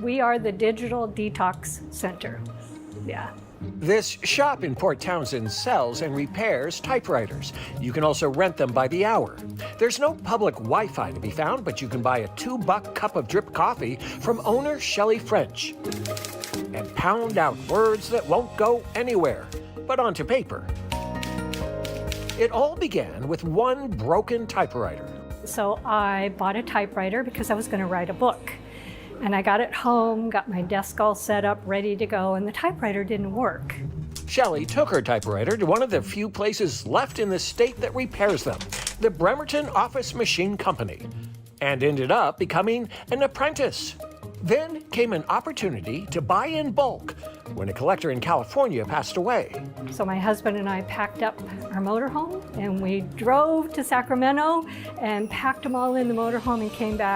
We are the digital detox center. Yeah. This shop in Port Townsend sells and repairs typewriters. You can also rent them by the hour. There's no public Wi-Fi to be found, but you can buy a $2 cup of drip coffee from owner Shelley French and pound out words that won't go anywhere, but onto paper. It all began with one broken typewriter. So I bought a typewriter because I was going to write a book. And I got it home, got my desk all set up, ready to go, and the typewriter didn't work. Shelley took her typewriter to one of the few places left in the state that repairs them, the Bremerton Office Machine Company, and ended up becoming an apprentice. Then came an opportunity to buy in bulk when a collector in California passed away. So my husband and I packed up our motorhome, and we drove to Sacramento and packed them all in the motorhome and came back.